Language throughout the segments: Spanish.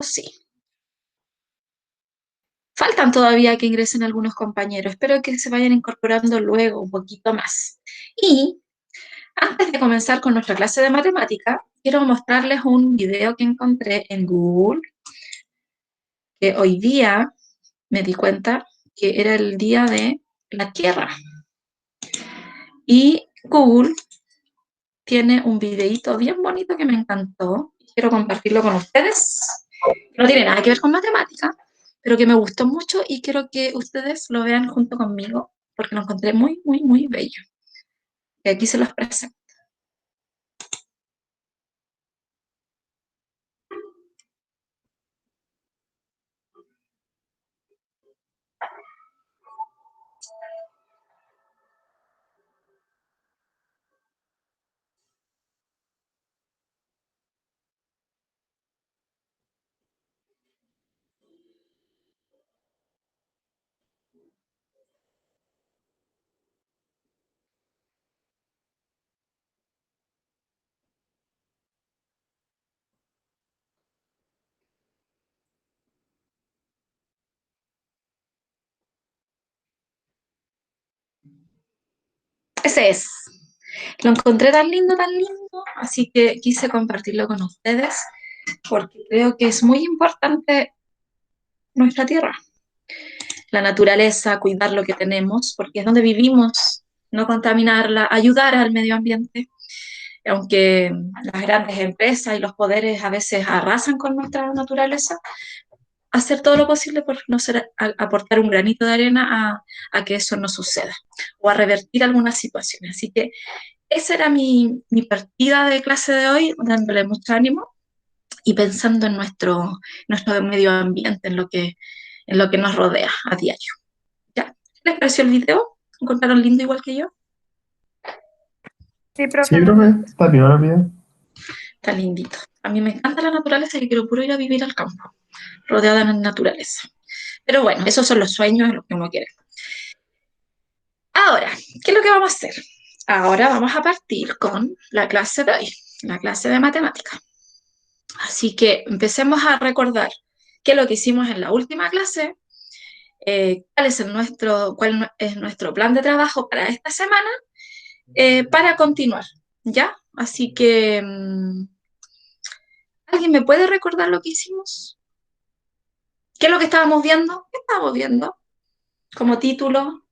sí. Faltan todavía que ingresen algunos compañeros, espero que se vayan incorporando luego un poquito más. Y antes de comenzar con nuestra clase de matemática, quiero mostrarles un video que encontré en Google, que hoy día me di cuenta que era el día de la Tierra. Y Google tiene un videíto bien bonito que me encantó. Quiero compartirlo con ustedes. No tiene nada que ver con matemática, pero que me gustó mucho y quiero que ustedes lo vean junto conmigo, porque lo encontré muy, muy, muy bello. Y aquí se los presento. Ese es. Lo encontré tan lindo, así que quise compartirlo con ustedes, porque creo que es muy importante nuestra tierra, la naturaleza, cuidar lo que tenemos, porque es donde vivimos, no contaminarla, ayudar al medio ambiente, aunque las grandes empresas y los poderes a veces arrasan con nuestra naturaleza, hacer todo lo posible por no ser, aportar un granito de arena a que eso no suceda o a revertir algunas situaciones. Así que esa era mi partida de clase de hoy, dándole mucho ánimo y pensando en nuestro medio ambiente, en lo que nos rodea a diario. ¿Ya? ¿Les pareció el video? ¿Encontraron lindo igual que yo? Sí, profe, Sí, muy profe, bonito. está bien el video. Está lindito. A mí me encanta la naturaleza y quiero puro ir a vivir al campo, rodeada de naturaleza. Pero bueno, esos son los sueños, lo que uno quiere. Ahora, ¿qué es lo que vamos a hacer? Ahora vamos a partir con la clase de hoy, la clase de matemática. Así que empecemos a recordar qué es lo que hicimos en la última clase, cuál es nuestro plan de trabajo para esta semana, para continuar, ¿ya? Así que, ¿alguien me puede recordar lo que hicimos? ¿Qué es lo que estábamos viendo? ¿Qué estábamos viendo como título?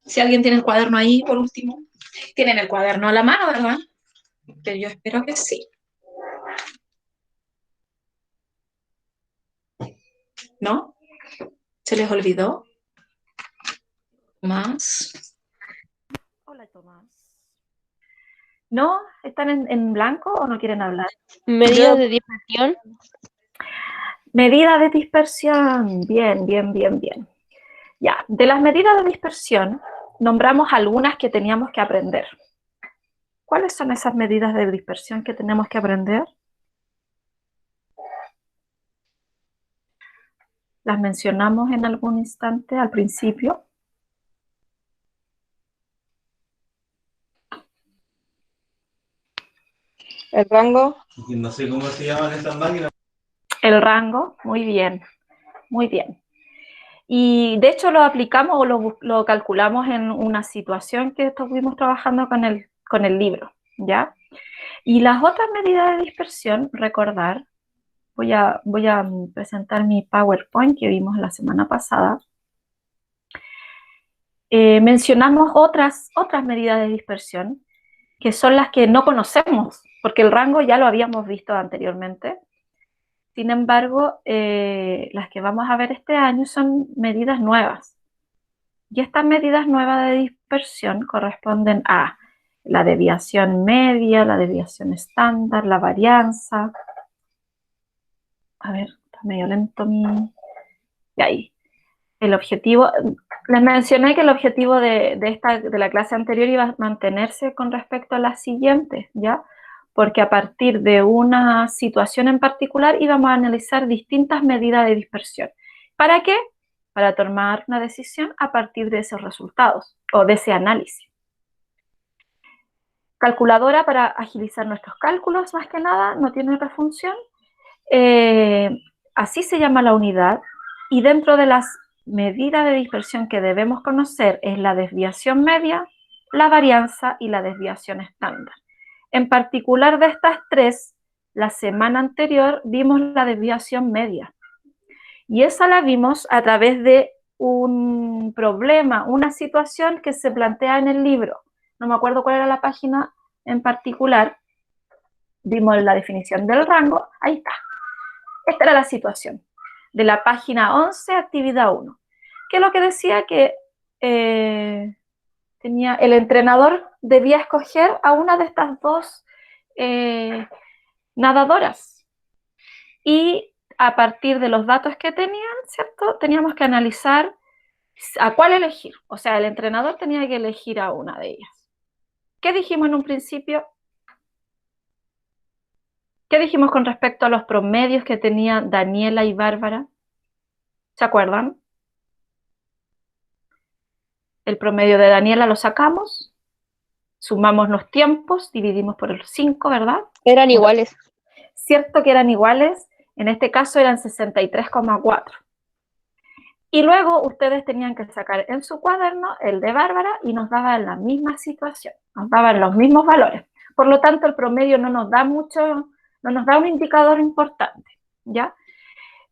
Si alguien tiene el cuaderno ahí, por último. Tienen el cuaderno a la mano, ¿verdad? Que yo espero que sí. ¿No? ¿Se les olvidó? Más. Hola, Tomás. ¿No? ¿Están en blanco o no quieren hablar? Medidas de dispersión. Medida de dispersión. Bien, bien, bien, bien. Ya, de las medidas de dispersión, nombramos algunas que teníamos que aprender. ¿Cuáles son esas medidas de dispersión que tenemos que aprender? Las mencionamos en algún instante al principio. El rango. No sé cómo se llaman estas máquinas. El rango, muy bien, muy bien. Y de hecho lo aplicamos o lo calculamos en una situación que estuvimos trabajando con el libro, ¿ya? Y las otras medidas de dispersión, recordar, voy a presentar mi PowerPoint que vimos la semana pasada. Mencionamos otras medidas de dispersión que son las que no conocemos, porque el rango ya lo habíamos visto anteriormente. Sin embargo, las que vamos a ver este año son medidas nuevas. Y estas medidas nuevas de dispersión corresponden a la desviación media, la desviación estándar, la varianza. A ver, está medio lento mi... Y ahí. El objetivo, les mencioné que el objetivo de la clase anterior iba a mantenerse con respecto a la siguiente, ¿ya? Porque a partir de una situación en particular íbamos a analizar distintas medidas de dispersión. ¿Para qué? Para tomar una decisión a partir de esos resultados o de ese análisis. calculadora para agilizar nuestros cálculos, más que nada, no tiene otra función. Así se llama la unidad, y dentro de las medidas de dispersión que debemos conocer es la desviación media, la varianza y la desviación estándar. En particular de estas tres, la semana anterior vimos la desviación media, y esa la vimos a través de un problema, una situación que se plantea en el libro. No me acuerdo cuál era la página en particular. Vimos la definición del rango, ahí está. Esta era la situación de la página 11, actividad 1, que es lo que decía que el entrenador debía escoger a una de estas dos nadadoras, y a partir de los datos que tenían, ¿cierto? Teníamos que analizar a cuál elegir. O sea, el entrenador tenía que elegir a una de ellas. ¿Qué dijimos en un principio? ¿Qué dijimos con respecto a los promedios que tenían Daniela y Bárbara? ¿Se acuerdan? El promedio de Daniela lo sacamos, sumamos los tiempos, dividimos por el 5, ¿verdad? Eran iguales. Cierto que eran iguales, en este caso eran 63,4. Y luego ustedes tenían que sacar en su cuaderno el de Bárbara y nos daba la misma situación, nos daban los mismos valores. Por lo tanto, el promedio no nos da mucho, no nos da un indicador importante, ¿ya?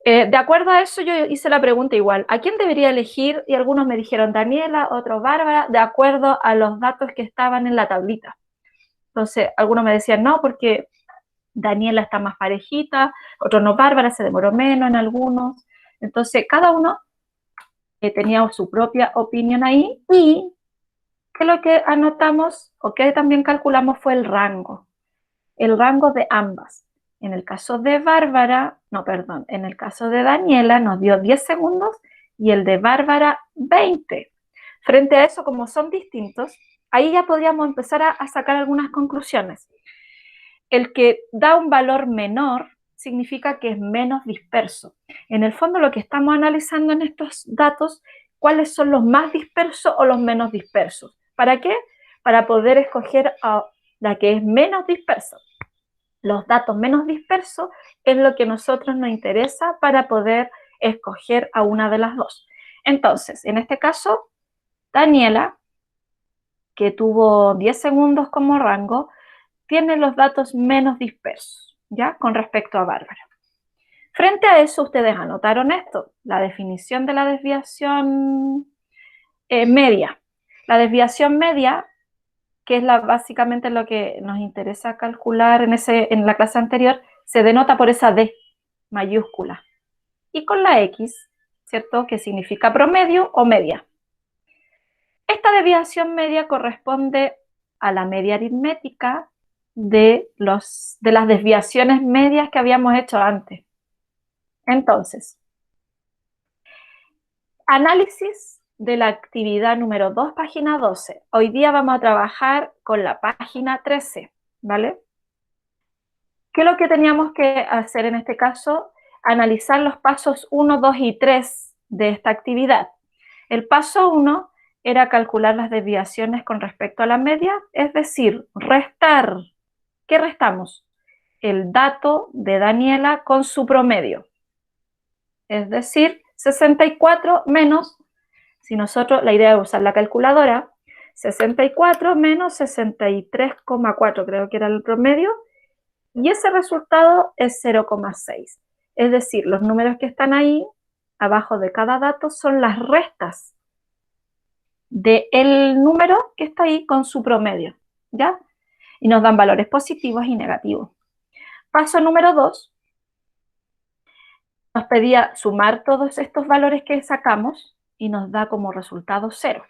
De acuerdo a eso, yo hice la pregunta igual, ¿a quién debería elegir? Y algunos me dijeron Daniela, otros Bárbara, de acuerdo a los datos que estaban en la tablita. Entonces, algunos me decían no, porque Daniela está más parejita, otros no, Bárbara se demoró menos en algunos. Entonces, cada uno tenía su propia opinión ahí, y que lo que anotamos o que también calculamos fue el rango de ambas. En el caso de Bárbara, no, perdón, en el caso de Daniela nos dio 10 segundos y el de Bárbara 20. Frente a eso, como son distintos, ahí ya podríamos empezar a sacar algunas conclusiones. El que da un valor menor significa que es menos disperso. En el fondo, lo que estamos analizando en estos datos, ¿cuáles son los más dispersos o los menos dispersos? ¿Para qué? Para poder escoger a la que es menos dispersa. Los datos menos dispersos es lo que a nosotros nos interesa para poder escoger a una de las dos. Entonces, en este caso, Daniela, que tuvo 10 segundos como rango, tiene los datos menos dispersos, ¿ya? Con respecto a Bárbara. Frente a eso, ustedes anotaron esto, la definición de la desviación media. La desviación media, que es básicamente lo que nos interesa calcular en la clase anterior, se denota por esa D mayúscula. Y con la X, ¿cierto? Que significa promedio o media. Esta desviación media corresponde a la media aritmética de las desviaciones medias que habíamos hecho antes. Entonces, análisis de la actividad número 2, página 12. Hoy día vamos a trabajar con la página 13, ¿vale? ¿Qué es lo que teníamos que hacer en este caso? Analizar los pasos 1, 2 y 3 de esta actividad. El paso 1 era calcular las desviaciones con respecto a la media, es decir, restar. ¿Qué restamos? El dato de Daniela con su promedio. Es decir, 64 menos, si nosotros, la idea es usar la calculadora, 64 menos 63,4, creo que era el promedio, y ese resultado es 0,6. Es decir, los números que están ahí, abajo de cada dato, son las restas del número que está ahí con su promedio, ¿ya? Y nos dan valores positivos y negativos. Paso número 2, nos pedía sumar todos estos valores que sacamos y nos da como resultado 0.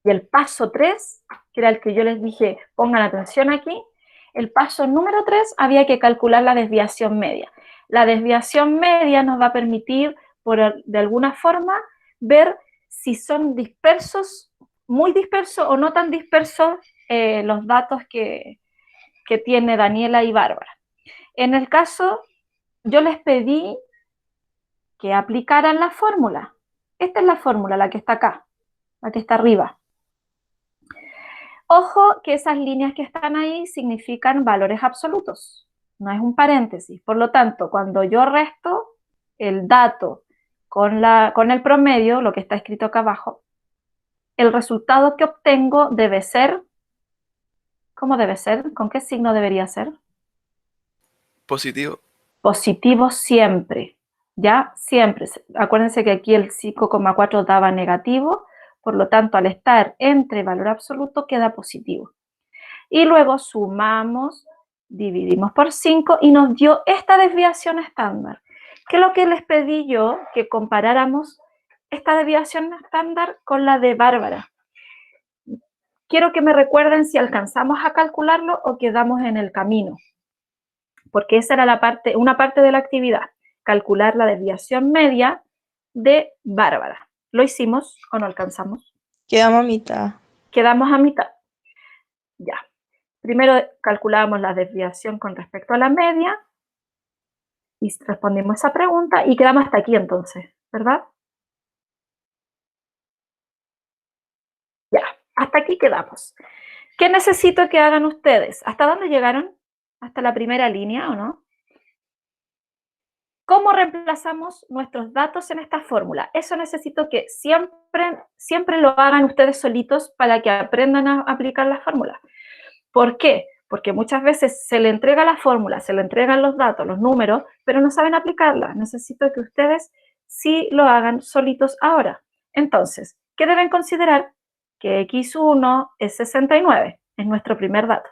Y el paso 3, que era el que yo les dije, pongan atención aquí, el paso número 3 había que calcular la desviación media. La desviación media nos va a permitir, de alguna forma, ver si son dispersos, muy dispersos o no tan dispersos los datos que tiene Daniela y Bárbara. En el caso, yo les pedí que aplicaran la fórmula. Esta es la fórmula, la que está acá, la que está arriba. Ojo que esas líneas que están ahí significan valores absolutos, no es un paréntesis. Por lo tanto, cuando yo resto el dato con el promedio, lo que está escrito acá abajo, el resultado que obtengo debe ser, ¿cómo debe ser? ¿Con qué signo debería ser? Positivo. Positivo siempre, ¿ya? Siempre. Acuérdense que aquí el 5,4 daba negativo, por lo tanto, al estar entre valor absoluto queda positivo. Y luego sumamos, dividimos por 5 y nos dio esta desviación estándar, que es lo que les pedí yo, que comparáramos esta desviación estándar con la de Bárbara. Quiero que me recuerden si alcanzamos a calcularlo o quedamos en el camino, porque esa era una parte de la actividad, calcular la desviación media de Bárbara. ¿Lo hicimos o no alcanzamos? Quedamos a mitad. Quedamos a mitad. Ya. Primero calculamos la desviación con respecto a la media y respondimos esa pregunta y quedamos hasta aquí entonces, ¿verdad? Ya, hasta aquí quedamos. ¿Qué necesito que hagan ustedes? ¿Hasta dónde llegaron? ¿Hasta la primera línea o no? ¿Cómo reemplazamos nuestros datos en esta fórmula? Eso necesito que siempre lo hagan ustedes solitos para que aprendan a aplicar la fórmula. ¿Por qué? Porque muchas veces se le entrega la fórmula, se le entregan los datos, los números, pero no saben aplicarla. Necesito que ustedes sí lo hagan solitos ahora. Entonces, ¿qué deben considerar? Que x1 es 69, es nuestro primer dato.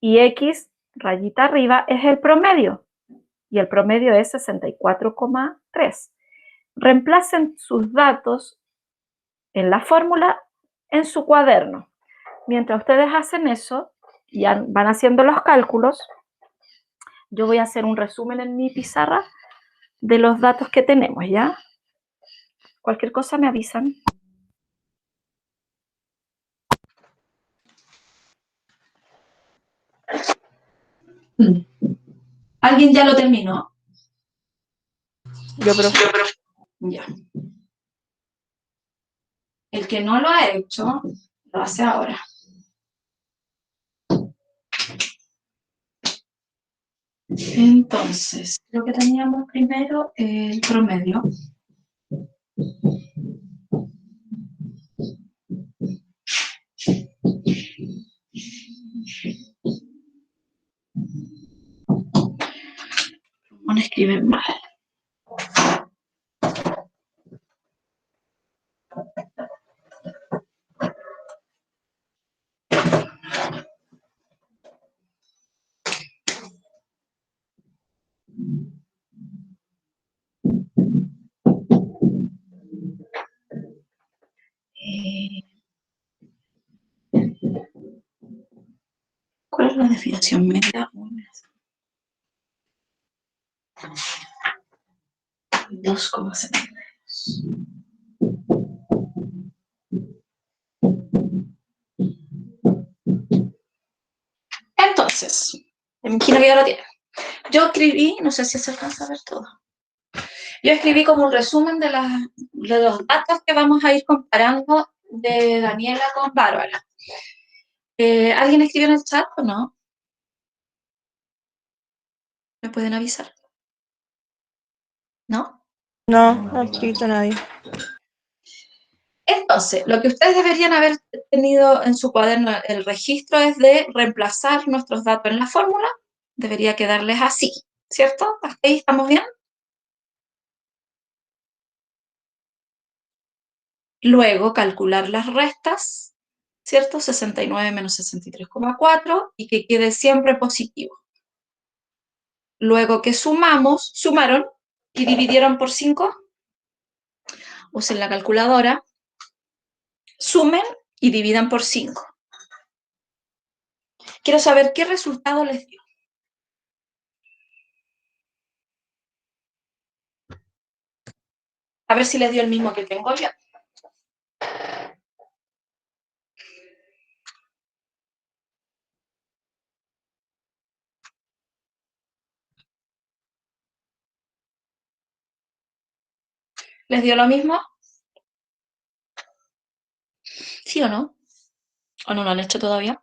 Y x, rayita arriba, es el promedio. Y el promedio es 64,3. Reemplacen sus datos en la fórmula en su cuaderno. Mientras ustedes hacen eso, ya van haciendo los cálculos, yo voy a hacer un resumen en mi pizarra de los datos que tenemos, ¿ya? Cualquier cosa me avisan. ¿Alguien ya lo terminó? Yo, profe. Ya. El que no lo ha hecho, lo hace ahora. Entonces, lo que teníamos primero, el promedio. No escriben mal. ¿Cuál es la desviación media? 2,72. Entonces, me imagino que ya lo tienen. Yo escribí, no sé si se alcanza a ver todo. Yo escribí como un resumen de los datos que vamos a ir comparando de Daniela con Bárbara. ¿Alguien escribió en el chat o no? ¿Me pueden avisar? ¿No? No, no ha escrito nadie. Entonces, lo que ustedes deberían haber tenido en su cuaderno, el registro es de reemplazar nuestros datos en la fórmula. Debería quedarles así, ¿cierto? ¿Hasta ahí estamos bien? Luego, calcular las restas, ¿cierto? 69 menos 63,4 y que quede siempre positivo. Luego que sumaron y dividieron por 5, usen la calculadora, sumen y dividan por 5. Quiero saber qué resultado les dio. A ver si les dio el mismo que tengo yo. ¿Les dio lo mismo? ¿Sí o no? ¿O no lo han hecho todavía?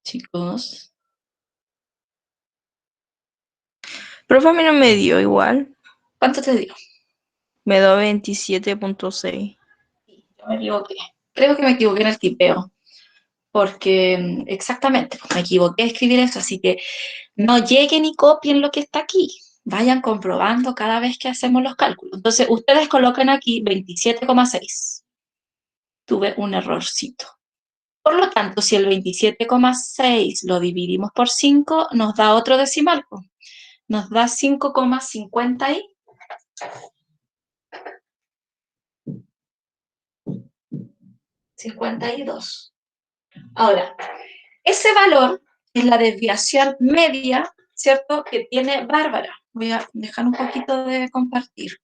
Chicos. Profe, a mí no me dio igual. ¿Cuánto te dio? Me dio 27.6. Yo me equivoqué. Creo que me equivoqué en el tipeo. Porque exactamente, me equivoqué a escribir eso, así que no lleguen y copien lo que está aquí. Vayan comprobando cada vez que hacemos los cálculos. Entonces, ustedes colocan aquí 27,6. Tuve un errorcito. Por lo tanto, si el 27,6 lo dividimos por 5, nos da otro decimal. Nos da 5,52. Ahora, ese valor es la desviación media, ¿cierto?, que tiene Bárbara. Voy a dejar un poquito de compartir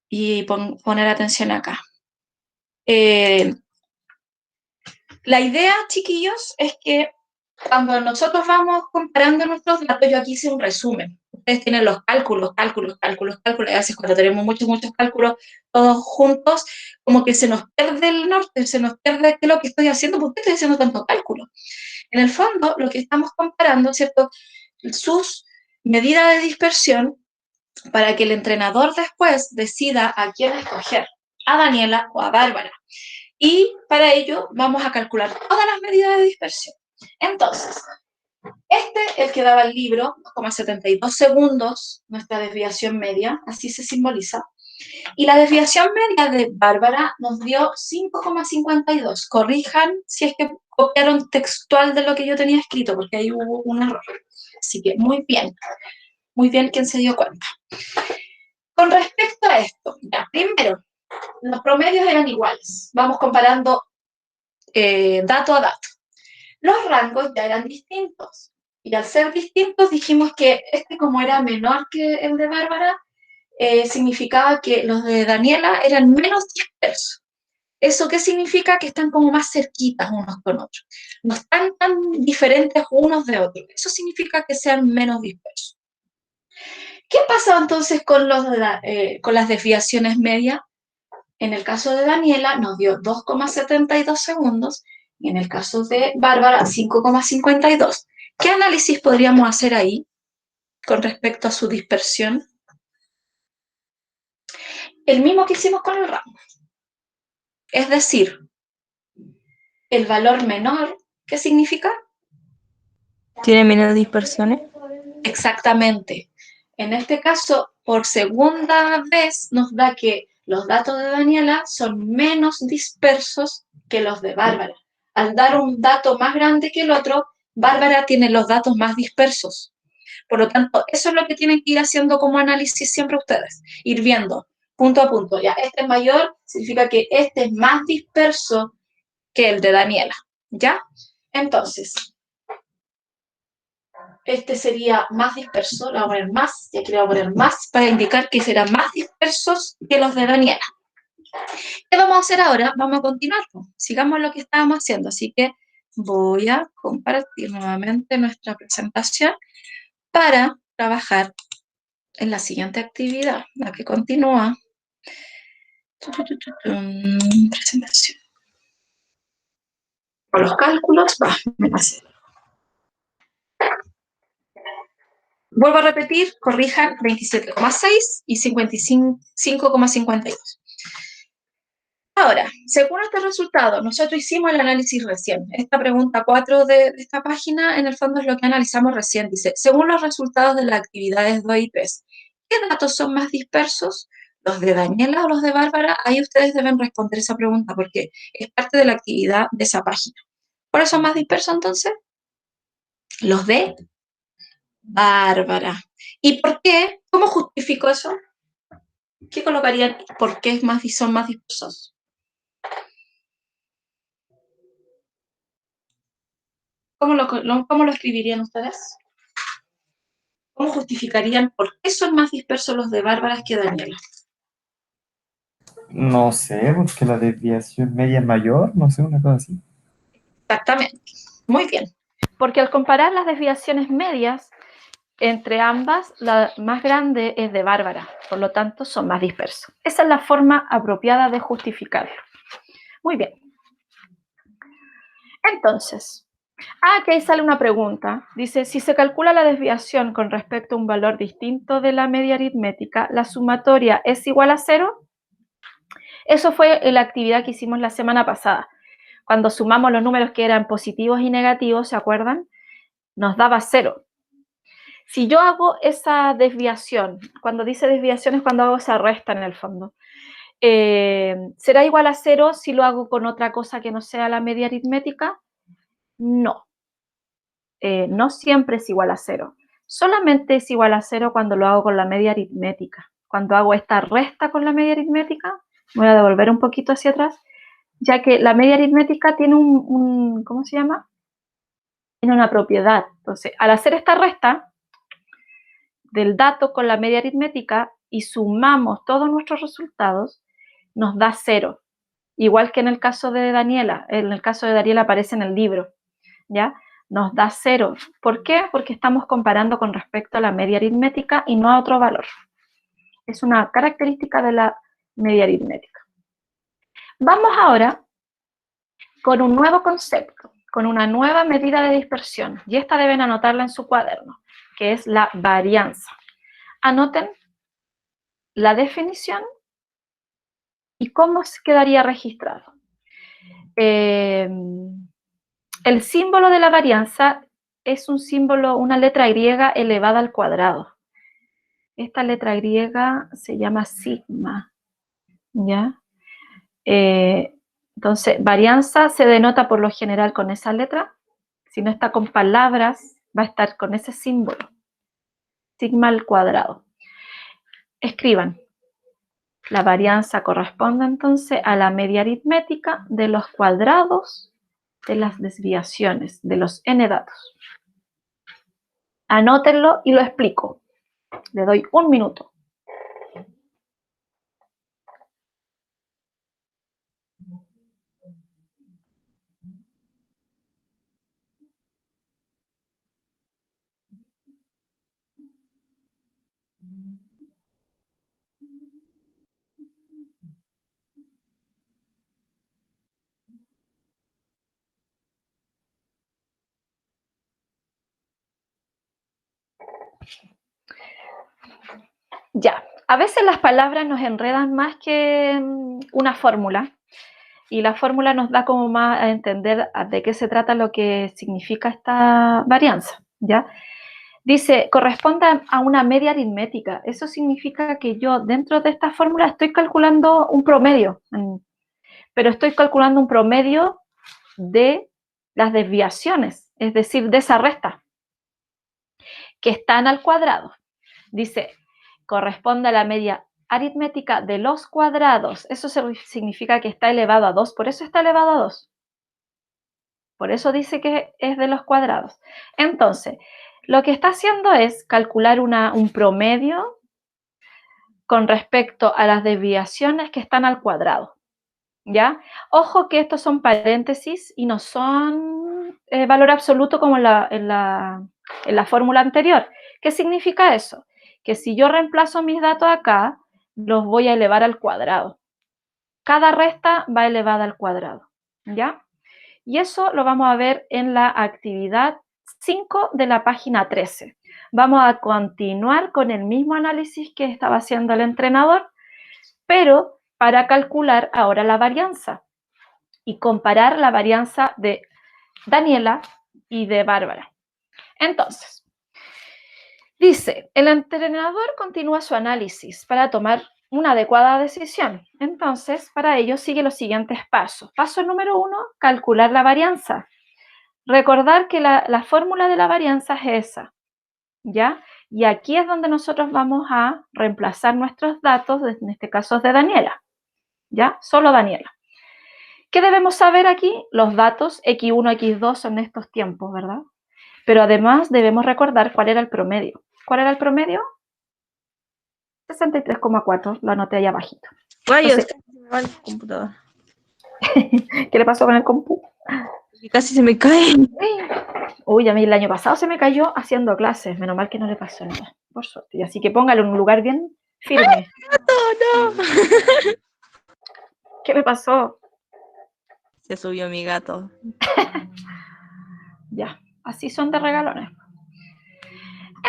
y poner atención acá. La idea, chiquillos, es que cuando nosotros vamos comparando nuestros datos, yo aquí hice un resumen. Ustedes tienen los cálculos, y a veces cuando tenemos muchos cálculos todos juntos, como que se nos pierde el norte, se nos pierde qué es lo que estoy haciendo, ¿por qué estoy haciendo tantos cálculos? En el fondo, lo que estamos comparando, ¿cierto?, sus medidas de dispersión para que el entrenador después decida a quién escoger, a Daniela o a Bárbara. Y para ello vamos a calcular todas las medidas de dispersión. Entonces, el que daba el libro, 2,72 segundos, nuestra desviación media, así se simboliza. Y la desviación media de Bárbara nos dio 5,52. Corrijan si es que copiaron textual de lo que yo tenía escrito, porque ahí hubo un error. Así que muy bien quien se dio cuenta. Con respecto a esto, ya, primero, los promedios eran iguales. Vamos comparando dato a dato. Los rangos ya eran distintos. Y al ser distintos dijimos que como era menor que el de Bárbara, significaba que los de Daniela eran menos dispersos. ¿Eso qué significa? Que están como más cerquitas unos con otros. No están tan diferentes unos de otros. Eso significa que sean menos dispersos. ¿Qué pasa entonces con las desviaciones medias? En el caso de Daniela nos dio 2,72 segundos y en el caso de Bárbara 5,52. ¿Qué análisis podríamos hacer ahí con respecto a su dispersión? El mismo que hicimos con el rango. Es decir, el valor menor, ¿qué significa? ¿Tiene menos dispersiones? Exactamente. En este caso, por segunda vez nos da que los datos de Daniela son menos dispersos que los de Bárbara. Al dar un dato más grande que el otro, Bárbara tiene los datos más dispersos. Por lo tanto, eso es lo que tienen que ir haciendo como análisis siempre ustedes. Ir viendo punto a punto. Ya, este es mayor, significa que este es más disperso que el de Daniela. ¿Ya? Entonces, este sería más disperso, le voy a poner más, y aquí le voy a poner más para indicar que serán más dispersos que los de Daniela. ¿Qué vamos a hacer ahora? Vamos a continuar, sigamos lo que estábamos haciendo, así que voy a compartir nuevamente nuestra presentación para trabajar en la siguiente actividad, la que continúa. Presentación. Con los cálculos, me pasé. Vuelvo a repetir, corrijan 27,6 y 55,52. Ahora, según este resultado, nosotros hicimos el análisis recién. Esta pregunta 4 de esta página, en el fondo, es lo que analizamos recién. Dice, según los resultados de las actividades 2 y 3, ¿qué datos son más dispersos? ¿Los de Daniela o los de Bárbara? Ahí ustedes deben responder esa pregunta porque es parte de la actividad de esa página. ¿Cuáles son más dispersos entonces? Los de Bárbara. ¿Y por qué? ¿Cómo justifico eso? ¿Qué colocarían? ¿Por qué son más dispersos? ¿Cómo lo escribirían ustedes? ¿Cómo justificarían por qué son más dispersos los de Bárbara que Daniela? No sé, porque la desviación media es mayor, no sé, una cosa así. Exactamente. Muy bien. Porque al comparar las desviaciones medias, Entre ambas, la más grande es de Bárbara, por lo tanto son más dispersos. Esa es la forma apropiada de justificarlo. Muy bien. Entonces, aquí ahí sale una pregunta. Dice, si se calcula la desviación con respecto a un valor distinto de la media aritmética, ¿la sumatoria es igual a 0? Eso fue la actividad que hicimos la semana pasada. Cuando sumamos los números que eran positivos y negativos, ¿se acuerdan? Nos daba 0. Si yo hago esa desviación, cuando dice desviación es cuando hago esa resta en el fondo, ¿será igual a 0 si lo hago con otra cosa que no sea la media aritmética? No. No siempre es igual a 0. Solamente es igual a 0 cuando lo hago con la media aritmética. Cuando hago esta resta con la media aritmética, voy a devolver un poquito hacia atrás, ya que la media aritmética tiene ¿cómo se llama? Tiene una propiedad. Entonces, al hacer esta resta del dato con la media aritmética y sumamos todos nuestros resultados, nos da 0. Igual que en el caso de Daniela. En el caso de Daniela aparece en el libro, ¿ya? Nos da 0. ¿Por qué? Porque estamos comparando con respecto a la media aritmética y no a otro valor. Es una característica de la media aritmética. Vamos ahora con un nuevo concepto, con una nueva medida de dispersión, y esta deben anotarla en su cuaderno, que es la varianza. Anoten la definición y cómo quedaría registrado. El símbolo de la varianza es un símbolo, una letra griega elevada al cuadrado. Esta letra griega se llama sigma, ¿ya? Entonces, varianza se denota por lo general con esa letra. Si no está con palabras, va a estar con ese símbolo. Sigma al cuadrado. Escriban. La varianza corresponde entonces a la media aritmética de los cuadrados de las desviaciones, de los n datos. Anótenlo y lo explico. Le doy un minuto. Ya, a veces las palabras nos enredan más que una fórmula, y la fórmula nos da como más a entender de qué se trata, lo que significa esta varianza, ¿ya? Dice, corresponde a una media aritmética. Eso significa que yo dentro de esta fórmula estoy calculando un promedio, pero estoy calculando un promedio de las desviaciones, es decir, de esa resta, que están al cuadrado. Dice, corresponde a la media aritmética de los cuadrados. Eso significa que está elevado a 2, por eso está elevado a 2. Por eso dice que es de los cuadrados. Entonces, lo que está haciendo es calcular un promedio con respecto a las desviaciones que están al cuadrado, ¿ya? Ojo que estos son paréntesis y no son valor absoluto como en la fórmula anterior. ¿Qué significa eso? Que si yo reemplazo mis datos acá, los voy a elevar al cuadrado. Cada resta va elevada al cuadrado, ¿ya? Y eso lo vamos a ver en la actividad 5 de la página 13. Vamos a continuar con el mismo análisis que estaba haciendo el entrenador, pero para calcular ahora la varianza y comparar la varianza de Daniela y de Bárbara. Entonces, dice, el entrenador continúa su análisis para tomar una adecuada decisión. Entonces, para ello sigue los siguientes pasos. Paso número 1, calcular la varianza. Recordar que la fórmula de la varianza es esa, ¿ya? Y aquí es donde nosotros vamos a reemplazar nuestros datos, en este caso es de Daniela, ¿ya? Solo Daniela. ¿Qué debemos saber aquí? Los datos X1, X2 son estos tiempos, ¿verdad? Pero además debemos recordar cuál era el promedio. ¿Cuál era el promedio? 63,4, lo anoté ahí abajito. Vaya, Entonces, se me va el computador. ¿qué le pasó con el compu? Y casi se me cae. Uy, a mí el año pasado se me cayó haciendo clases. Menos mal que no le pasó nada, por suerte. Así que póngalo en un lugar bien firme. No, no. ¿Qué me pasó? Se subió mi gato. Ya, así son de regalones.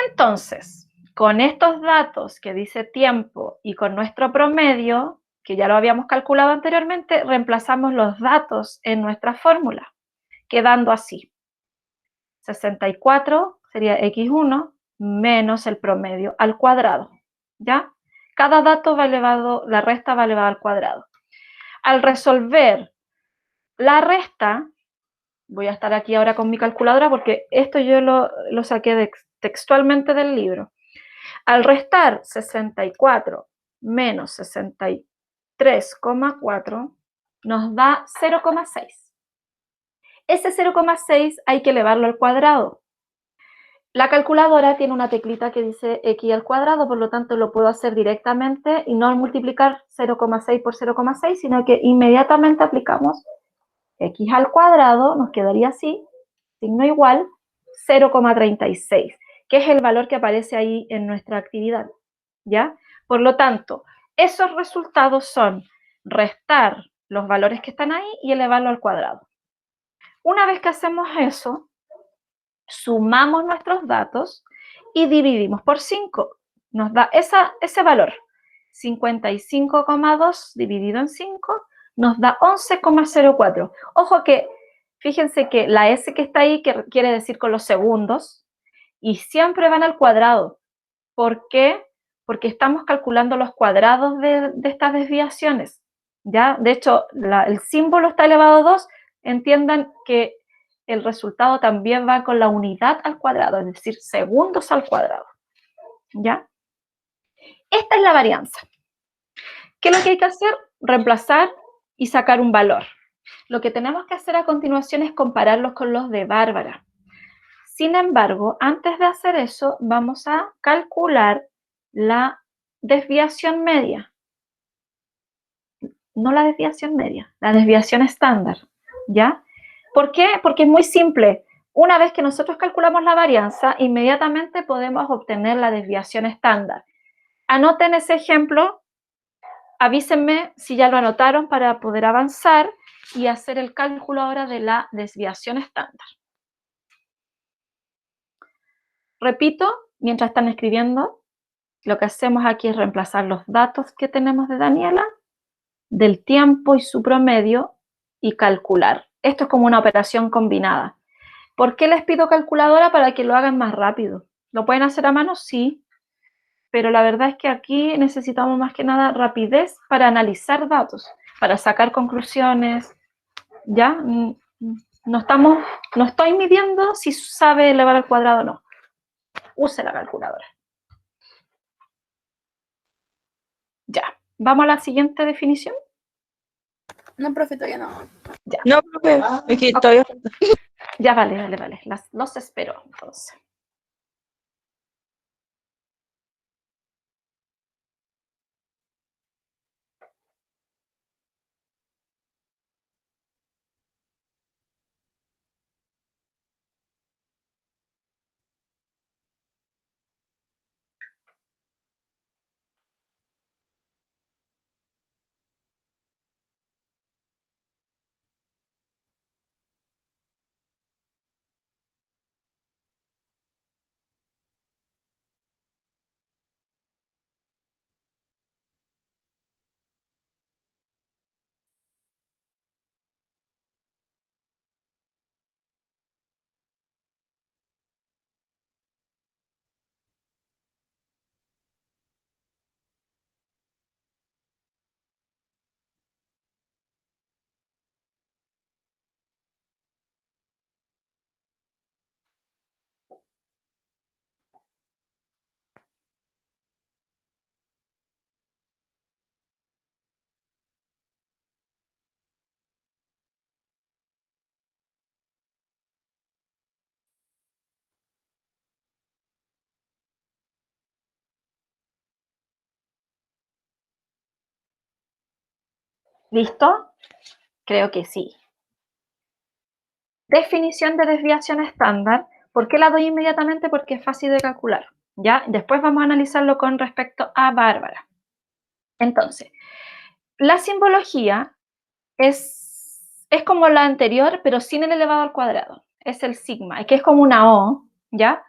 Entonces, con estos datos que dice tiempo y con nuestro promedio, que ya lo habíamos calculado anteriormente, reemplazamos los datos en nuestra fórmula, quedando así. 64 sería x1 menos el promedio al cuadrado, ¿ya? Cada dato va elevado, la resta va elevada al cuadrado. Al resolver la resta, voy a estar aquí ahora con mi calculadora porque esto yo lo saqué textualmente del libro. Al restar 64 menos 63,4 nos da 0,6. Ese 0,6 hay que elevarlo al cuadrado. La calculadora tiene una teclita que dice x al cuadrado, por lo tanto lo puedo hacer directamente y no multiplicar 0,6 por 0,6, sino que inmediatamente aplicamos x al cuadrado, nos quedaría así, signo igual, 0,36, que es el valor que aparece ahí en nuestra actividad, ¿ya? Por lo tanto, esos resultados son restar los valores que están ahí y elevarlo al cuadrado. Una vez que hacemos eso, sumamos nuestros datos y dividimos por 5. Nos da ese valor. 55,2 dividido en 5 nos da 11,04. Ojo que, fíjense que la S que está ahí que quiere decir con los segundos y siempre van al cuadrado. ¿Por qué? Porque estamos calculando los cuadrados de estas desviaciones. ¿Ya? De hecho, el símbolo está elevado a 2. Entiendan que el resultado también va con la unidad al cuadrado, es decir, segundos al cuadrado. ¿Ya? Esta es la varianza. ¿Qué es lo que hay que hacer? Reemplazar y sacar un valor. Lo que tenemos que hacer a continuación es compararlos con los de Bárbara. Sin embargo, antes de hacer eso, vamos a calcular la desviación media. No la desviación media, la desviación estándar. ¿Ya? ¿Por qué? Porque es muy simple. Una vez que nosotros calculamos la varianza, inmediatamente podemos obtener la desviación estándar. Anoten ese ejemplo, avísenme si ya lo anotaron para poder avanzar y hacer el cálculo ahora de la desviación estándar. Repito, mientras están escribiendo, lo que hacemos aquí es reemplazar los datos que tenemos de Daniela, del tiempo y su promedio, y calcular. Esto es como una operación combinada. ¿Por qué les pido calculadora? Para que lo hagan más rápido. ¿Lo pueden hacer a mano? Sí. Pero la verdad es que aquí necesitamos más que nada rapidez para analizar datos, para sacar conclusiones. ¿Ya? No estoy midiendo si sabe elevar al cuadrado o no. Use la calculadora. Ya. ¿Vamos a la siguiente definición? No, profe, todavía no. Ya. No, profe, es que todavía falta. Ya, vale. Los espero, entonces. ¿Listo? Creo que sí. definición de desviación estándar. ¿Por qué la doy inmediatamente? Porque es fácil de calcular, ¿ya? Después vamos a analizarlo con respecto a Bárbara. Entonces, la simbología es como la anterior, pero sin el elevado al cuadrado. Es el sigma, que es como una O, ¿ya?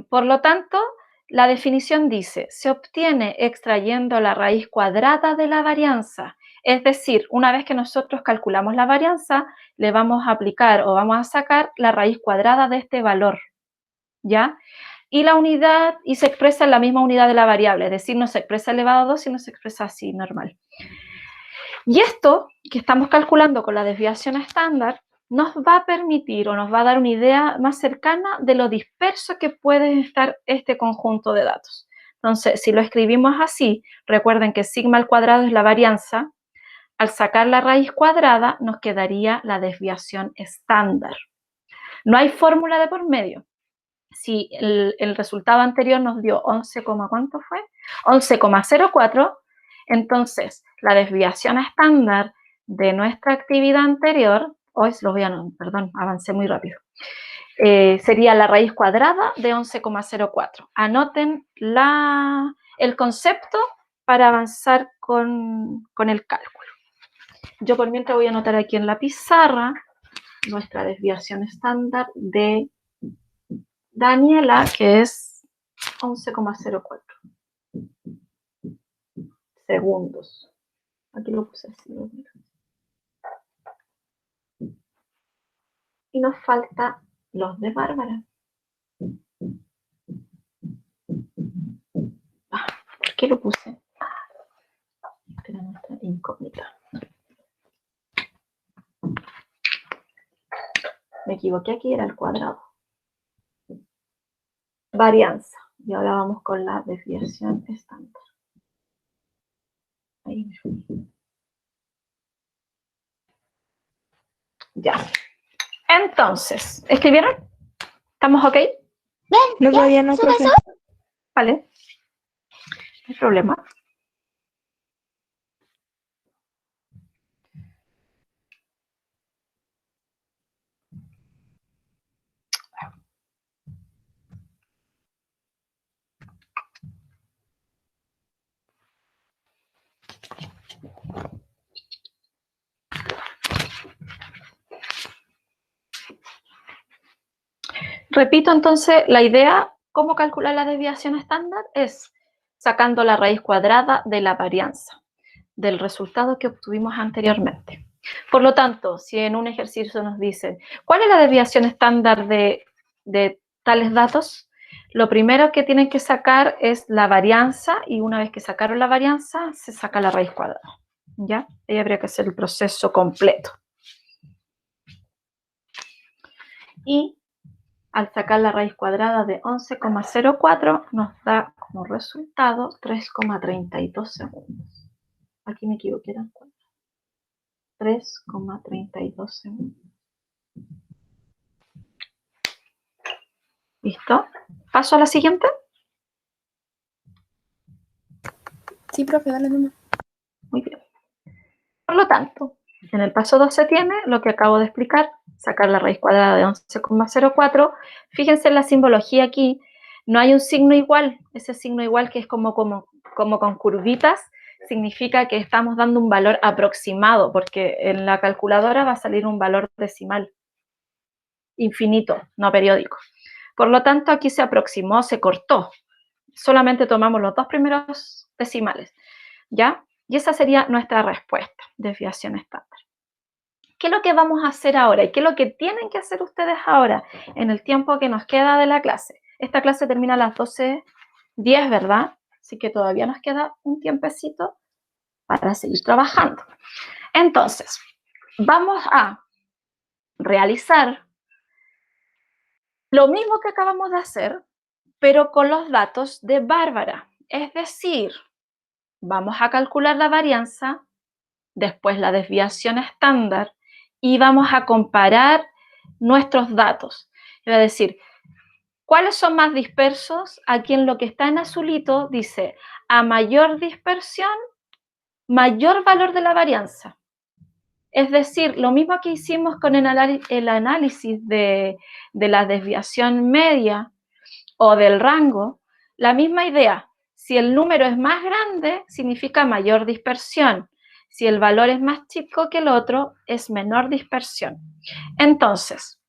Por lo tanto, la definición dice, se obtiene extrayendo la raíz cuadrada de la varianza. Es decir, una vez que nosotros calculamos la varianza, le vamos a aplicar o vamos a sacar la raíz cuadrada de este valor, ¿ya? Y la unidad, y se expresa en la misma unidad de la variable, es decir, no se expresa elevado a 2, sino se expresa así, normal. Y esto que estamos calculando con la desviación estándar nos va a permitir o nos va a dar una idea más cercana de lo disperso que puede estar este conjunto de datos. Entonces, si lo escribimos así, recuerden que sigma al cuadrado es la varianza. Al sacar la raíz cuadrada, nos quedaría la desviación estándar. No hay fórmula de por medio. Si el resultado anterior nos dio 11, ¿cuánto fue? 11,04, entonces la desviación estándar de nuestra actividad anterior, perdón, avancé muy rápido, sería la raíz cuadrada de 11,04. Anoten el concepto para avanzar con el cálculo. Yo por mientras voy a anotar aquí en la pizarra nuestra desviación estándar de Daniela, que es 11,04 segundos. Aquí lo puse así. Y nos falta los de Bárbara. ¿Por qué lo puse? Esta era nuestra incógnita. Me equivoqué, aquí era el cuadrado. Varianza. Y ahora vamos con la desviación estándar. Ahí. Ya. Entonces, ¿escribieron? ¿Estamos ok? No, todavía no, profe. Vale. No hay problema. Repito entonces, la idea, ¿cómo calcular la desviación estándar? Es sacando la raíz cuadrada de la varianza, del resultado que obtuvimos anteriormente. Por lo tanto, si en un ejercicio nos dicen, ¿cuál es la desviación estándar de tales datos? Lo primero que tienen que sacar es la varianza, y una vez que sacaron la varianza, se saca la raíz cuadrada, ¿ya? Ahí habría que hacer el proceso completo. Y al sacar la raíz cuadrada de 11,04 nos da como resultado 3,32 segundos. Aquí me equivoqué, eran 3,32 segundos. ¿Listo? ¿Paso a la siguiente? Sí, profe, dale nomás. Muy bien. Por lo tanto, en el paso 2 se tiene lo que acabo de explicar, sacar la raíz cuadrada de 11,04. Fíjense en la simbología aquí, no hay un signo igual. Ese signo igual que es como con curvitas, significa que estamos dando un valor aproximado, porque en la calculadora va a salir un valor decimal, infinito, no periódico. Por lo tanto, aquí se aproximó, se cortó. Solamente tomamos los dos primeros decimales, ¿ya? Y esa sería nuestra respuesta, desviación estándar. ¿Qué es lo que vamos a hacer ahora? ¿Y qué es lo que tienen que hacer ustedes ahora en el tiempo que nos queda de la clase? Esta clase termina a las 12:10, ¿verdad? Así que todavía nos queda un tiempecito para seguir trabajando. Entonces, vamos a realizar lo mismo que acabamos de hacer, pero con los datos de Bárbara. Es decir, vamos a calcular la varianza, después la desviación estándar, y vamos a comparar nuestros datos. Es decir, ¿cuáles son más dispersos? Aquí en lo que está en azulito dice, a mayor dispersión, mayor valor de la varianza. Es decir, lo mismo que hicimos con el análisis de la desviación media o del rango, la misma idea. Si el número es más grande, significa mayor dispersión. Si el valor es más chico que el otro, es menor dispersión. Entonces,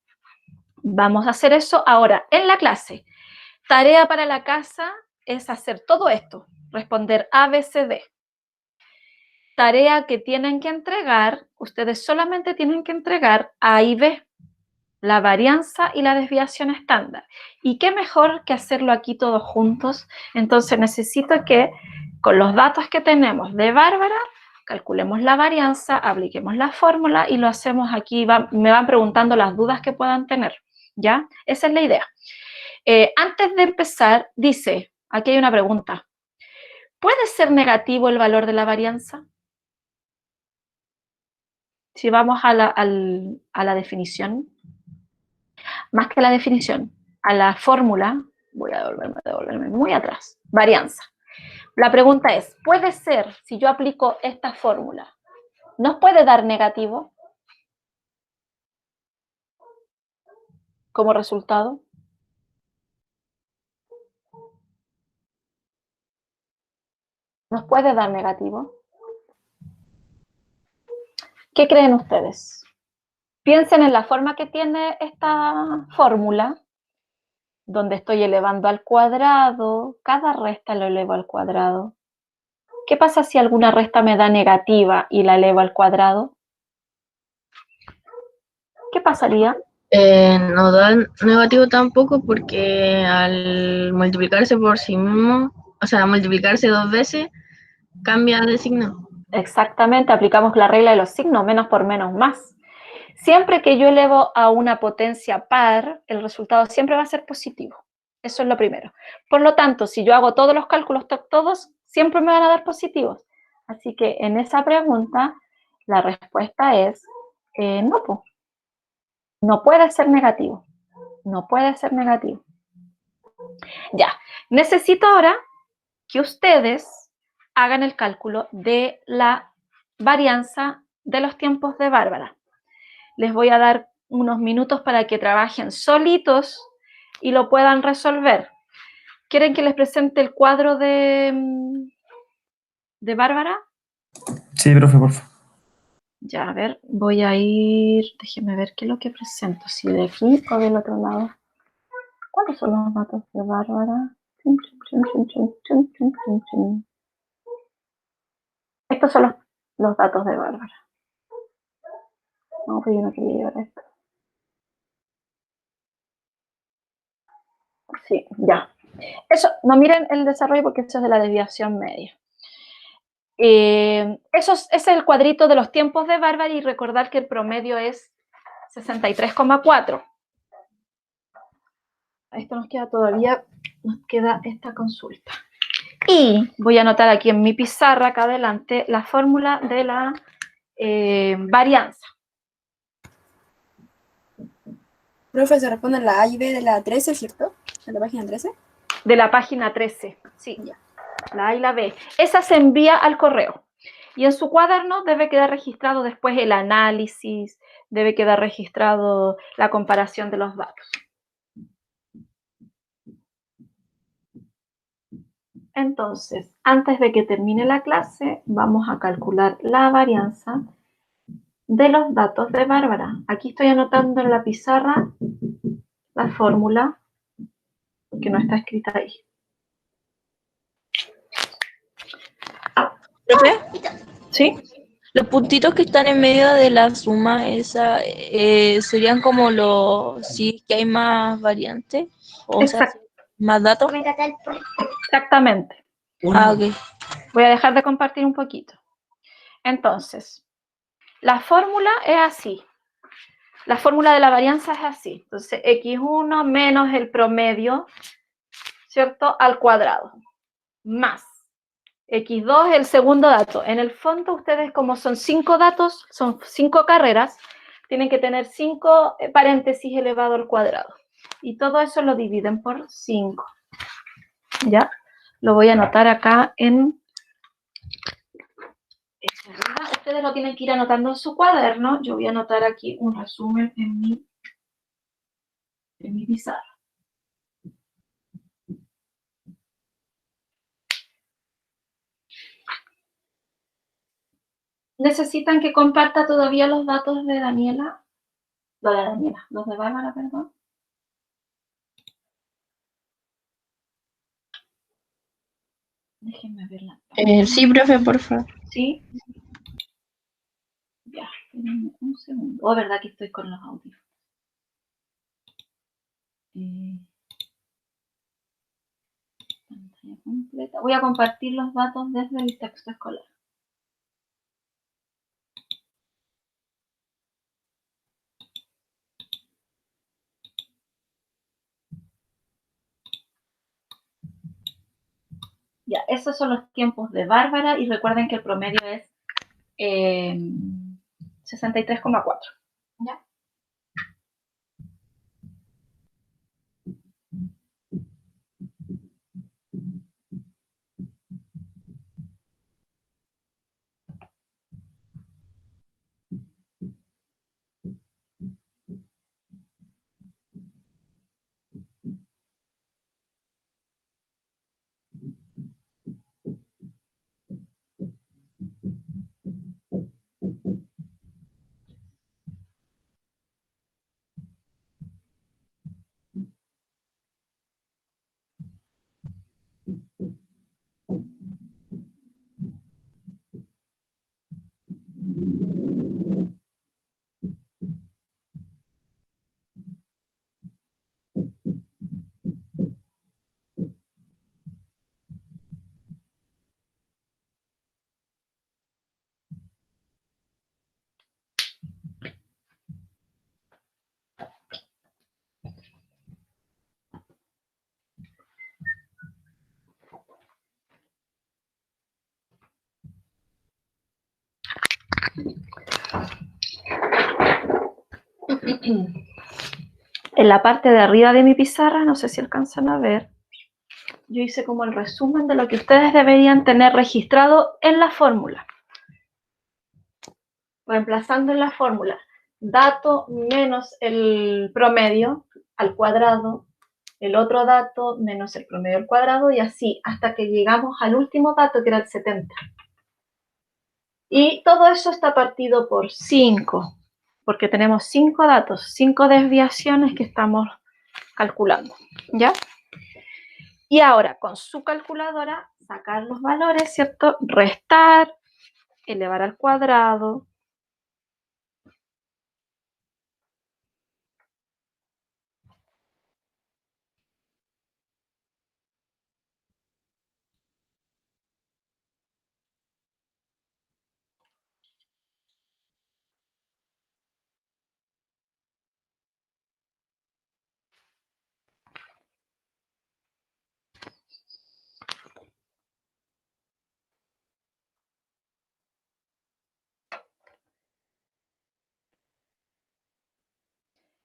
vamos a hacer eso ahora en la clase. Tarea para la casa es hacer todo esto, responder A, B, C, D. Tarea que tienen que entregar, ustedes solamente tienen que entregar A y B, la varianza y la desviación estándar. ¿Y qué mejor que hacerlo aquí todos juntos? Entonces necesito que con los datos que tenemos de Bárbara, calculemos la varianza, apliquemos la fórmula y lo hacemos aquí. Me van preguntando las dudas que puedan tener, ¿ya? Esa es la idea. Antes de empezar, dice, aquí hay una pregunta. ¿Puede ser negativo el valor de la varianza? Si vamos a la definición, más que la definición, a la fórmula, voy a devolverme muy atrás, varianza. La pregunta es, ¿puede ser, si yo aplico esta fórmula, ¿nos puede dar negativo como resultado? ¿Nos puede dar negativo? ¿Qué creen ustedes? Piensen en la forma que tiene esta fórmula, donde estoy elevando al cuadrado, cada resta lo elevo al cuadrado. ¿Qué pasa si alguna resta me da negativa y la elevo al cuadrado? ¿Qué pasaría? No da negativo tampoco porque al multiplicarse por sí mismo, o sea, multiplicarse 2 veces, cambia de signo. Exactamente, aplicamos la regla de los signos, menos por menos más. Siempre que yo elevo a una potencia par, el resultado siempre va a ser positivo. Eso es lo primero. Por lo tanto, si yo hago todos los cálculos, todos, siempre me van a dar positivos. Así que en esa pregunta, la respuesta es no, no puede ser negativo. No puede ser negativo. Ya, necesito ahora que ustedes hagan el cálculo de la varianza de los tiempos de Bárbara. Les voy a dar unos minutos para que trabajen solitos y lo puedan resolver. ¿Quieren que les presente el cuadro de Bárbara? Sí, profe, por favor. Ya, a ver, voy a ir, déjenme ver qué es lo que presento, si de aquí o del otro lado. ¿Cuáles son los datos de Bárbara? Estos son los datos de Bárbara. No, pero yo no quería llevar esto. Sí, ya. Eso, no miren el desarrollo porque eso es de la desviación media. Ese es el cuadrito de los tiempos de Bárbara y recordar que el promedio es 63,4. Esto nos queda todavía, nos queda esta consulta. Y voy a anotar aquí en mi pizarra acá adelante la fórmula de la varianza. Profe, se responde la A y B de la 13, ¿cierto? De la página 13. De la página 13, sí. Ya. La A y la B. Esa se envía al correo. Y en su cuaderno debe quedar registrado después el análisis, debe quedar registrado la comparación de los datos. Entonces, antes de que termine la clase, vamos a calcular la varianza de los datos de Bárbara. Aquí estoy anotando en la pizarra la fórmula que no está escrita ahí. ¿Profe? ¿Sí? Los puntitos que están en medio de la suma, esa serían como si es que hay más variantes, o sea, más datos. Exactamente. Ah, ok. Voy a dejar de compartir un poquito. Entonces, la fórmula es así. La fórmula de la varianza es así. Entonces, x1 menos el promedio, ¿cierto? Al cuadrado. Más x2 el segundo dato. En el fondo, ustedes como son 5 datos, son 5 carreras, tienen que tener 5 paréntesis elevado al cuadrado. Y todo eso lo dividen por 5. ¿Ya? Lo voy a anotar acá en... ustedes lo tienen que ir anotando en su cuaderno. Yo voy a anotar aquí un resumen en mi pizarra. ¿Necesitan que comparta todavía los datos de Daniela? Los de Bárbara, perdón. Déjenme ver la página. Sí, profe, por favor. ¿Sí? Ya, espérenme un segundo. Oh, verdad que estoy con los audios. Pantalla completa. Voy a compartir los datos desde el texto escolar. Ya, esos son los tiempos de Bárbara y recuerden que el promedio es 63,4. ¿Ya? En la parte de arriba de mi pizarra, no sé si alcanzan a ver, yo hice como el resumen de lo que ustedes deberían tener registrado en la fórmula. Reemplazando en la fórmula dato menos el promedio al cuadrado, el otro dato menos el promedio al cuadrado y así hasta que llegamos al último dato que era el 70. Y todo eso está partido por 5, porque tenemos 5 datos, 5 desviaciones que estamos calculando, ¿ya? Y ahora, con su calculadora, sacar los valores, ¿cierto? Restar, elevar al cuadrado.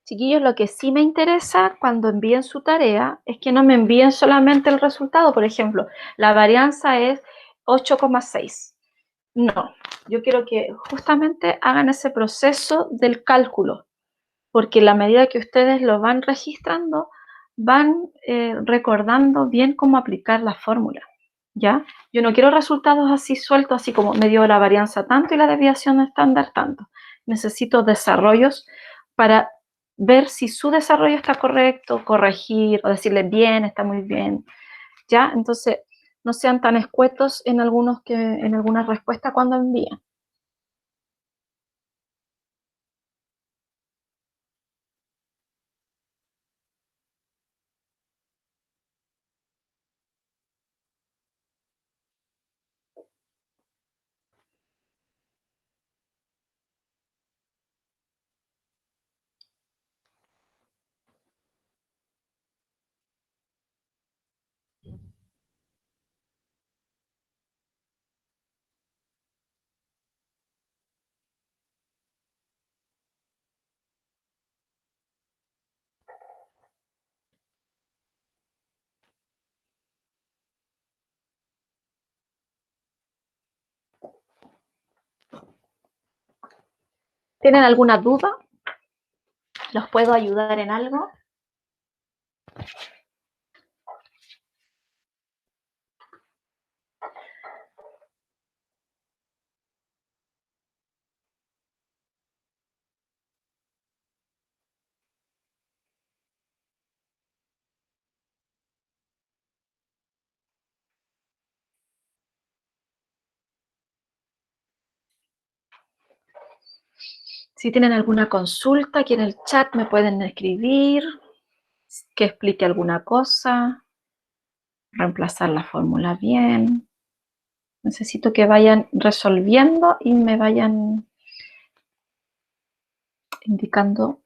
Chiquillos, lo que sí me interesa cuando envíen su tarea es que no me envíen solamente el resultado. Por ejemplo, la varianza es 8,6. No, yo quiero que justamente hagan ese proceso del cálculo, porque a la medida que ustedes lo van registrando, van recordando bien cómo aplicar la fórmula, ¿ya? Yo no quiero resultados así sueltos, así como me dio la varianza tanto y la desviación estándar tanto. Necesito desarrollos para ver si su desarrollo está correcto, corregir o decirle bien, está muy bien, ¿ya? Entonces, no sean tan escuetos en algunas respuestas cuando envían. ¿Tienen alguna duda? ¿Los puedo ayudar en algo? Si tienen alguna consulta, aquí en el chat me pueden escribir, que explique alguna cosa, reemplazar la fórmula bien. Necesito que vayan resolviendo y me vayan indicando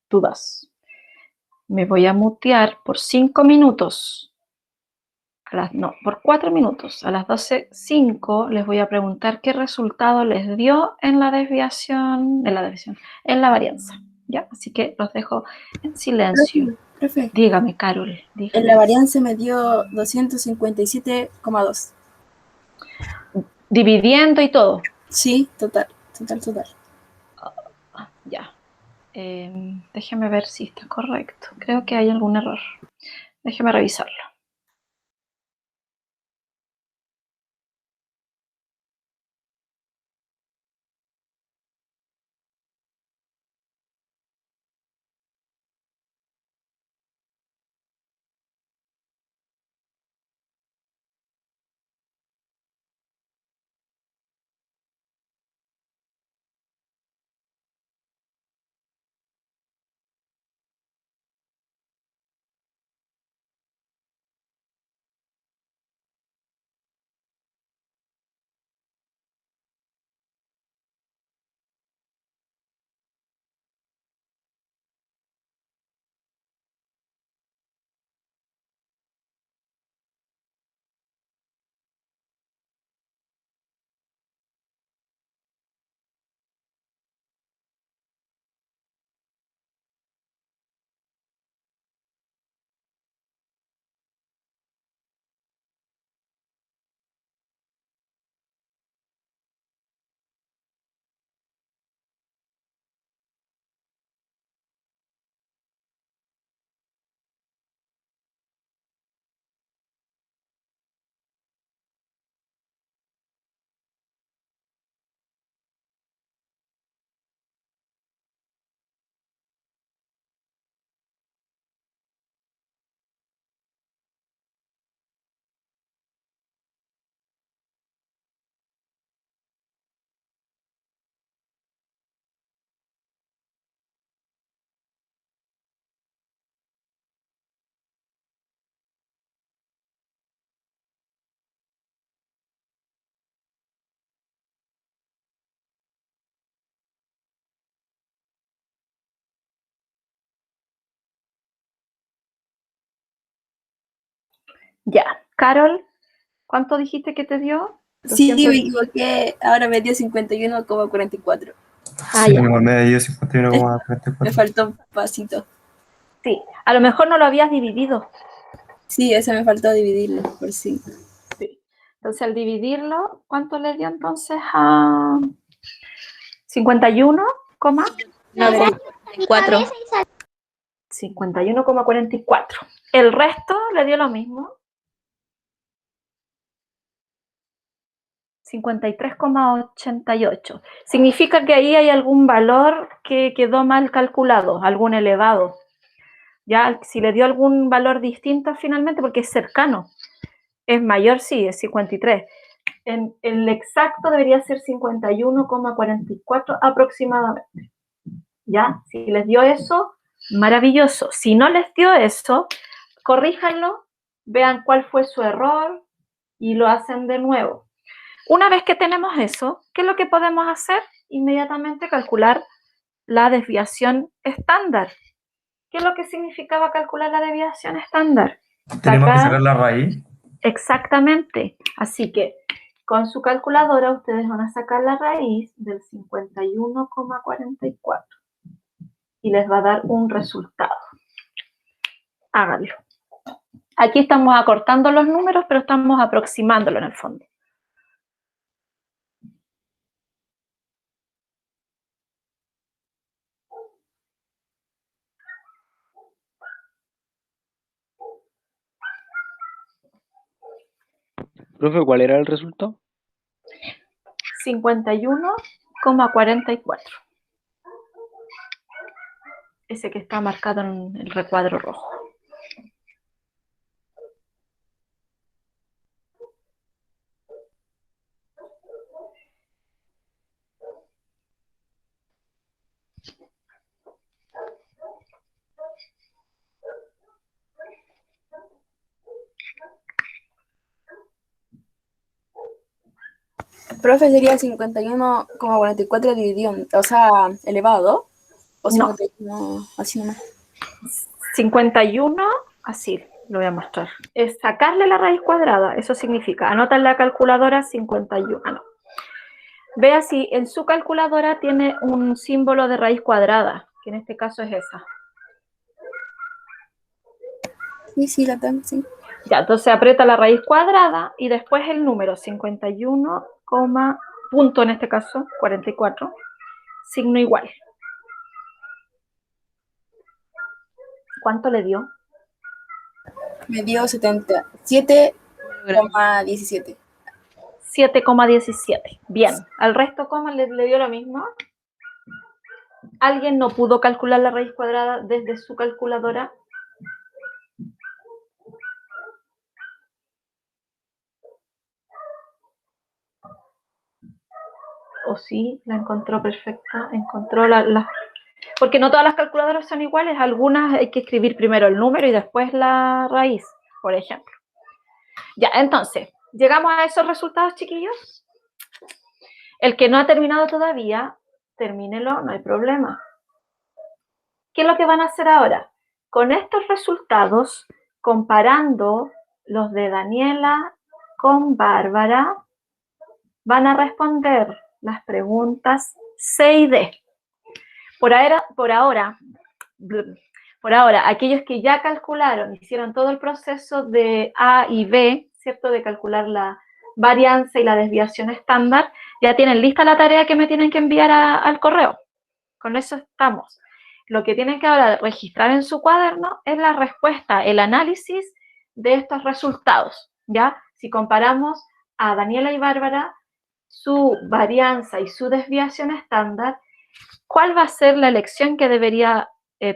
dudas. Me voy a mutear por 5 minutos. Por 4 minutos. A las 12:05 les voy a preguntar qué resultado les dio en la desviación, en la varianza. ¿Ya? Así que los dejo en silencio. Profe, Dígame, Carol. en Dígame. la varianza me dio 257,2. Dividiendo y todo. Sí, total. Ya. Déjeme ver si está correcto. Creo que hay algún error. Déjeme revisarlo. Ya. Carol, ¿cuánto dijiste que te dio? Sí, 200. me equivoqué. Ahora me dio 51,44. Sí, Ya. me dio Me 51,34. faltó un pasito. Sí. A lo mejor no lo habías dividido. Sí, ese me faltó dividirlo por 5. Sí. Entonces, al dividirlo, ¿cuánto le dio entonces a 51, No, 4. 51,44? El resto le dio lo mismo. 53,88. Significa que ahí hay algún valor que quedó mal calculado, algún elevado. Ya, si le dio algún valor distinto finalmente, porque es cercano. Es mayor, sí, es 53. En el exacto debería ser 51,44 aproximadamente. ¿Ya? Si les dio eso, maravilloso. Si no les dio eso, corríjanlo, vean cuál fue su error y lo hacen de nuevo. Una vez que tenemos eso, ¿qué es lo que podemos hacer? Inmediatamente calcular la desviación estándar. ¿Qué es lo que significaba calcular la desviación estándar? Tenemos que Sacar sacar la raíz. exactamente. Así que con su calculadora ustedes van a sacar la raíz del 51,44 y les va a dar un resultado. Háganlo. Aquí estamos acortando los números, pero estamos aproximándolo en el fondo. Profe, ¿cuál era el resultado? 51,44. Ese que está marcado en el recuadro rojo. Profe, sería 51,44 dividido, o sea, elevado, o No. 51, así nomás. 51, así lo voy a mostrar. Es sacarle la raíz cuadrada, eso significa, anota en la calculadora 51. No. Vea si en su calculadora tiene un símbolo de raíz cuadrada, que en este caso es esa. Sí, la tengo, sí. Ya, entonces aprieta la raíz cuadrada y después el número 51, punto en este caso, 44, signo igual. ¿Cuánto le dio? Me dio 77,17. 7,17. Bien. ¿Al resto cómo le dio lo mismo? ¿Alguien no pudo calcular la raíz cuadrada desde su calculadora? ¿O sí? La encontró perfecta. Encontró la... Porque no todas las calculadoras son iguales. Algunas hay que escribir primero el número y después la raíz, por ejemplo. Ya, entonces, ¿llegamos a esos resultados, chiquillos? El que no ha terminado todavía, termínelo, no hay problema. ¿Qué es lo que van a hacer ahora? Con estos resultados, comparando los de Daniela con Bárbara, van a responder las preguntas C y D. Por ahora, aquellos que ya calcularon, hicieron todo el proceso de A y B, ¿cierto? De calcular la varianza y la desviación estándar, ya tienen lista la tarea que me tienen que enviar al correo. Con eso estamos. Lo que tienen que ahora registrar en su cuaderno es la respuesta, el análisis de estos resultados, ¿ya? Si comparamos a Daniela y Bárbara, su varianza y su desviación estándar, ¿cuál va a ser la elección que debería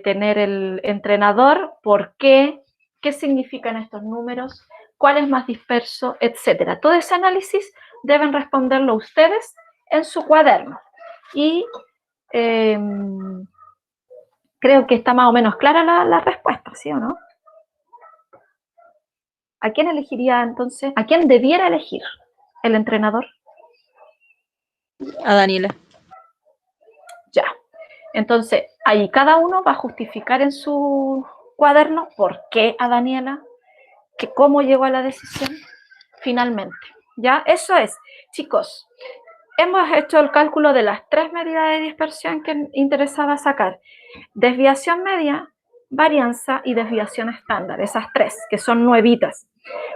tener el entrenador? ¿Por qué? ¿Qué significan estos números? ¿Cuál es más disperso? Etcétera. Todo ese análisis deben responderlo ustedes en su cuaderno. Y creo que está más o menos clara la respuesta, ¿sí o no? ¿A quién elegiría entonces? ¿A quién debiera elegir el entrenador? A Daniela. Ya. Entonces, ahí cada uno va a justificar en su cuaderno por qué a Daniela, que cómo llegó a la decisión finalmente. ¿Ya? Eso es. Chicos, hemos hecho el cálculo de las 3 medidas de dispersión que interesaba sacar. Desviación media, varianza y desviación estándar. Esas 3, que son nuevitas.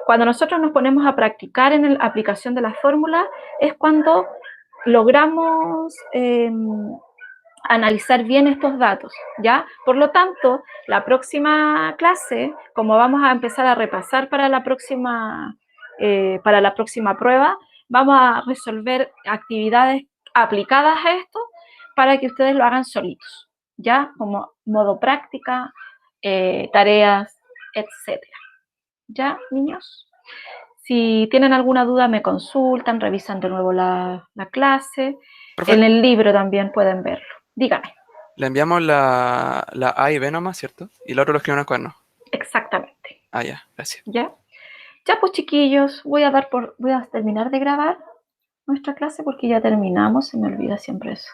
Cuando nosotros nos ponemos a practicar en la aplicación de la fórmula, es cuando logramos analizar bien estos datos, ¿ya? Por lo tanto, la próxima clase, como vamos a empezar a repasar para la próxima prueba, vamos a resolver actividades aplicadas a esto para que ustedes lo hagan solitos, ¿ya? Como modo práctica, tareas, etcétera. ¿Ya, niños? Si tienen alguna duda, me consultan, revisan de nuevo la clase. Profe, En el libro también pueden verlo. Dígame. le enviamos la A y B nomás, ¿cierto? Y lo otro lo escribimos en el cuaderno. Exactamente. Ah, ya, gracias. ¿Ya? Ya pues, chiquillos, voy a terminar de grabar nuestra clase porque ya terminamos, se me olvida siempre eso.